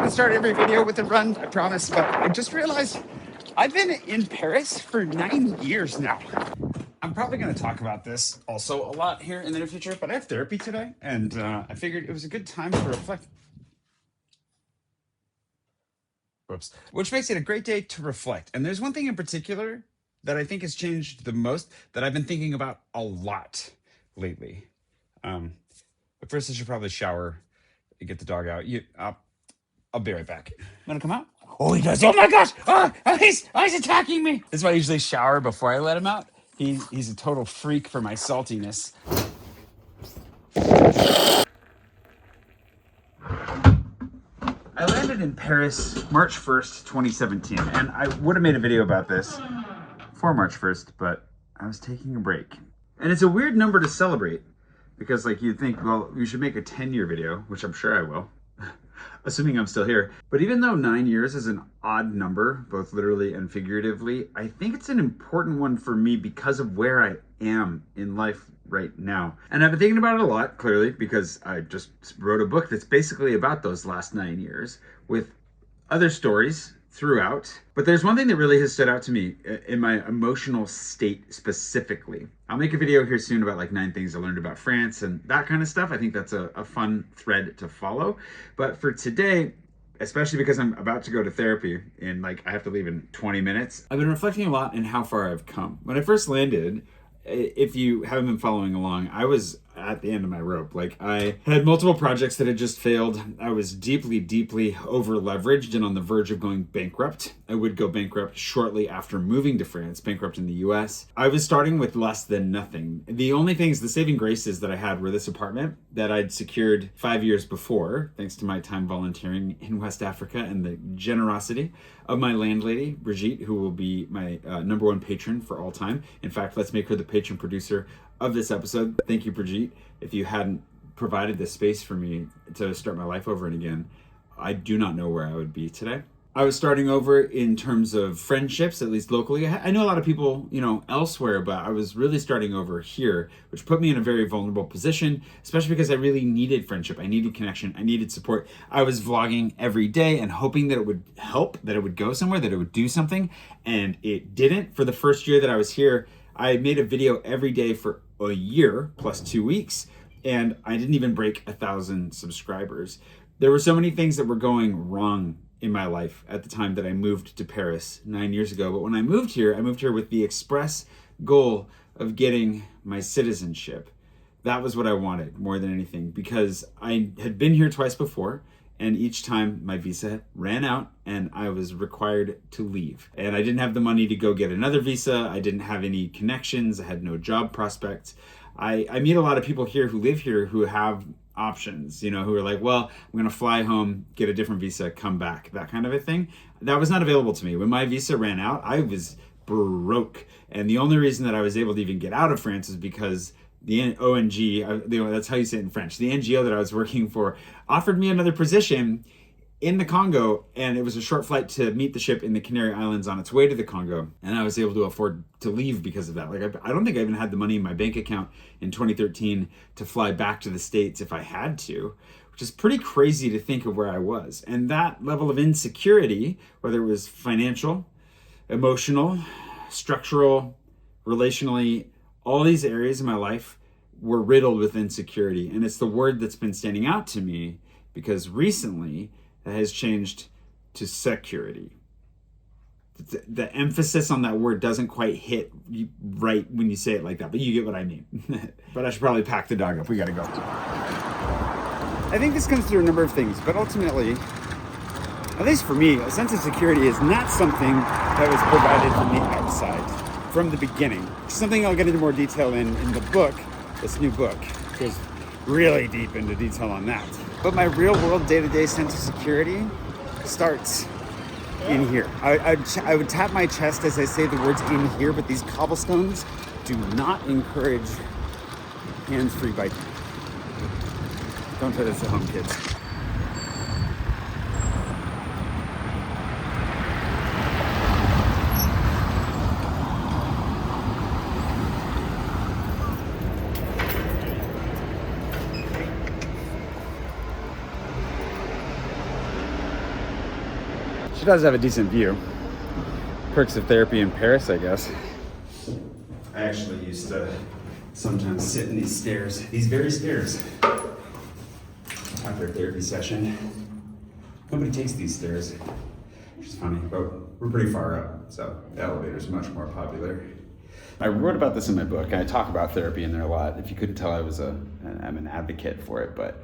to start every video with a run, I promise, but I just realized I've been in Paris for 9 years now. I'm probably going to talk about this also a lot here in the near future, but I have therapy today, and I figured it was a good time to reflect. Whoops. Which makes it a great day to reflect. And there's one thing in particular that I think has changed the most that I've been thinking about a lot lately. But first I should probably shower and get the dog out. I'll be right back. Want to come out? Oh, he does. Oh my gosh. Oh, he's attacking me. This is why I usually shower before I let him out. He's a total freak for my saltiness. I landed in Paris March 1st, 2017, and I would have made a video about this for March 1st, but I was taking a break. And it's a weird number to celebrate because, like, you'd think, well, you should make a 10-year video, which I'm sure I will, assuming I'm still here. But even though 9 years is an odd number, both literally and figuratively, I think it's an important one for me because of where I am in life right now. And I've been thinking about it a lot, clearly, because I just wrote a book that's basically about those last 9 years with other stories throughout. But there's one thing that really has stood out to me in my emotional state specifically. I'll make a video here soon about like 9 things I learned about France and that kind of stuff. I think that's a fun thread to follow. But for today, especially because I'm about to go to therapy and like I have to leave in 20 minutes, I've been reflecting a lot on how far I've come. When I first landed, if you haven't been following along, I was at the end of my rope. Like, I had multiple projects that had just failed. I was deeply, deeply over leveraged and on the verge of going bankrupt. I would go bankrupt shortly after moving to France, bankrupt in the US. I was starting with less than nothing. The only things, the saving graces that I had were this apartment that I'd secured 5 years before, thanks to my time volunteering in West Africa and the generosity of my landlady, Brigitte, who will be my #1 patron for all time. In fact, let's make her the patron producer of this episode. Thank you, Brigitte. If you hadn't provided this space for me to start my life over and again, I do not know where I would be today. I was starting over in terms of friendships, at least locally. I know a lot of people, elsewhere, but I was really starting over here, which put me in a very vulnerable position, especially because I really needed friendship. I needed connection. I needed support. I was vlogging every day and hoping that it would help, that it would go somewhere, that it would do something, and it didn't. For the first year that I was here, I made a video every day for a year plus 2 weeks, and I didn't even break 1,000 subscribers. There were so many things that were going wrong in my life at the time that I moved to Paris 9 years ago. But when I moved here with the express goal of getting my citizenship. That was what I wanted more than anything, because I had been here twice before, and each time my visa ran out and I was required to leave. And I didn't have the money to go get another visa. I didn't have any connections. I had no job prospects. I meet a lot of people here who live here who have options, who are like, well, I'm going to fly home, get a different visa, come back, that kind of a thing. That was not available to me. When my visa ran out, I was broke. And the only reason that I was able to even get out of France is because the ONG, that's how you say it in French, the NGO that I was working for offered me another position in the Congo, and it was a short flight to meet the ship in the Canary Islands on its way to the Congo, and I was able to afford to leave because of that. Like, I don't think I even had the money in my bank account in 2013 to fly back to the States if I had to, which is pretty crazy to think of where I was. And that level of insecurity, whether it was financial, emotional, structural, relationally, all these areas of my life were riddled with insecurity. And it's the word that's been standing out to me because recently that has changed to security. The emphasis on that word doesn't quite hit right when you say it like that, but you get what I mean. But I should probably pack the dog up. We gotta go. I think this comes through a number of things, but ultimately, at least for me, a sense of security is not something that was provided from the outside. From the beginning. Something I'll get into more detail in the book, this new book, goes really deep into detail on that. But my real world day-to-day sense of security starts in here. I would tap my chest as I say the words in here, but these cobblestones do not encourage hands-free biking. Don't try this at home, kids. She does have a decent view. Perks of therapy in Paris, I guess. I actually used to sometimes sit in these stairs, these very stairs, after a therapy session. Nobody takes these stairs, which is funny, but we're pretty far up, so the elevator's much more popular. I wrote about this in my book, and I talk about therapy in there a lot. If you couldn't tell, I'm an advocate for it, but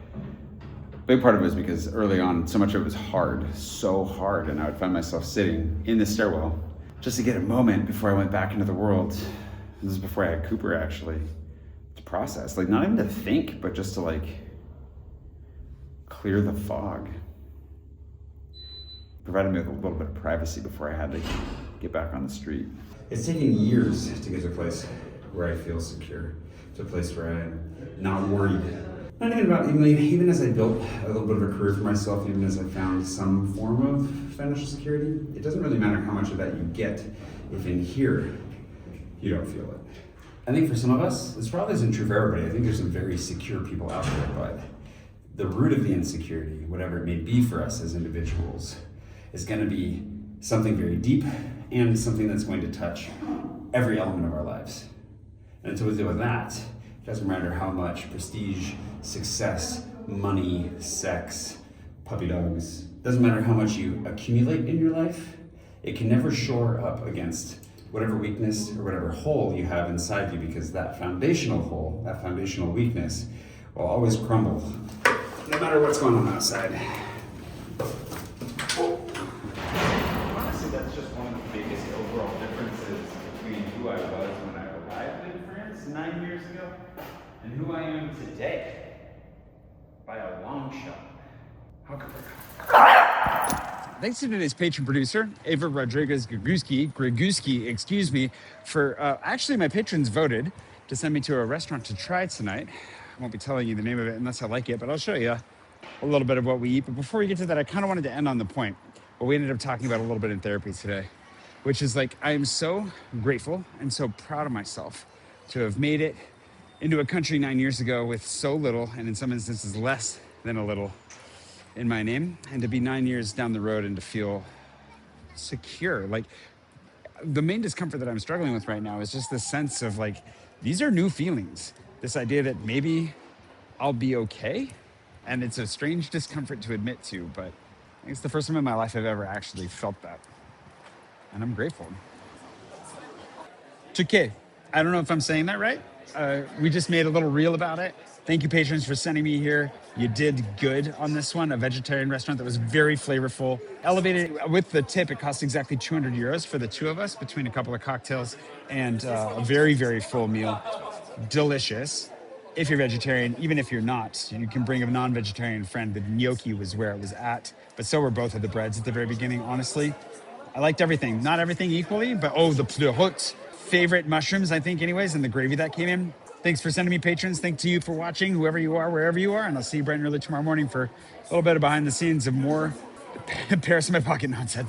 a big part of it was because early on, so much of it was hard, so hard, and I would find myself sitting in the stairwell just to get a moment before I went back into the world. This is before I had Cooper, actually, to process. Like, not even to think, but just to, like, clear the fog. Provided me with a little bit of privacy before I had to get back on the street. It's taken years to get to a place where I feel secure, to a place where I'm not worried. Not even about, even as I built a little bit of a career for myself, even as I found some form of financial security, it doesn't really matter how much of that you get if in here you don't feel it. I think for some of us, this probably isn't true for everybody. I think there's some very secure people out there, but the root of the insecurity, whatever it may be for us as individuals, is going to be something very deep and something that's going to touch every element of our lives. And until we deal with that, it doesn't matter how much prestige, success, money, sex, puppy dogs, doesn't matter how much you accumulate in your life, it can never shore up against whatever weakness or whatever hole you have inside you, because that foundational hole, that foundational weakness will always crumble, no matter what's going on outside. Honestly, that's just one of the biggest overall differences between who I was when I arrived in France 9 years ago and who I am today, by a long shot. How come? Thanks to today's patron producer, Ava Rodriguez-Greguski, excuse me, for actually my patrons voted to send me to a restaurant to try tonight. I won't be telling you the name of it unless I like it, but I'll show you a little bit of what we eat. But before we get to that, I kind of wanted to end on the point what we ended up talking about a little bit in therapy today, which is like, I am so grateful and so proud of myself to have made it into a country 9 years ago with so little, and in some instances less than a little, in my name, and to be 9 years down the road and to feel secure. Like, the main discomfort that I'm struggling with right now is just this sense of like, these are new feelings. This idea that maybe I'll be okay. And it's a strange discomfort to admit to, but I think it's the first time in my life I've ever actually felt that. And I'm grateful. Chique. I don't know if I'm saying that right. We just made a little reel about it. Thank you, patrons, for sending me here. You did good on this one. A vegetarian restaurant that was very flavorful. Elevated with the tip, it cost exactly 200 euros for the two of us between a couple of cocktails and a very, very full meal. Delicious. If you're vegetarian, even if you're not, you can bring a non-vegetarian friend. The gnocchi was where it was at, but so were both of the breads at the very beginning, honestly. I liked everything. Not everything equally, but the pleurote. Favorite mushrooms, I think, anyways, and the gravy that came in. Thanks for sending me patrons. Thanks to you for watching, whoever you are, wherever you are. And I'll see you bright and early tomorrow morning for a little bit of behind the scenes of more Paris in my pocket nonsense.